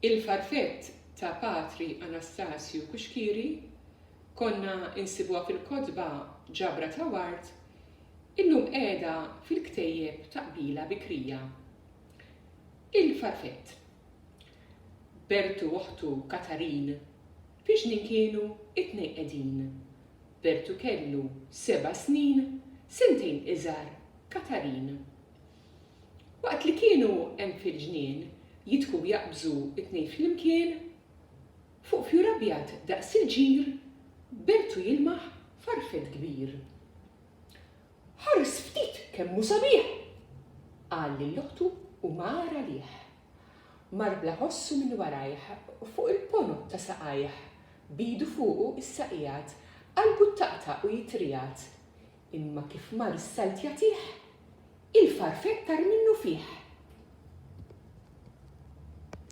Il-farfett ta' Patri Anastasio Kuxkiri konna insibuha fil-kotba Ġabra ta' Ward, illum qiegħda fil-ktejjeb ta' qbila bikrija. Il-farfett. Bertu uħtu Katarin, fi xnin kienu it-tnejn qegħdin. Bertu kellu 7 snin, sentejn iżgħar Katarin. Waqt li kienu hemm fil-ġnien jitku jaqbżu it-tnejn flimkien, fuq fjur abjad daqs il-ġir, Bertu jilmaħ farfett kbir. Ħares ftit kemmu sabiħ, qal lill-oħtu u mara liħ. Mar bla ħossu minn warajħ fuq il-ponot ta' saqajħ, bidu fuqu is-saqijat, qalbu taqtaq u jitrijat. Imma kif mar s-salt jagħtih, il-farfett tar minnu fih.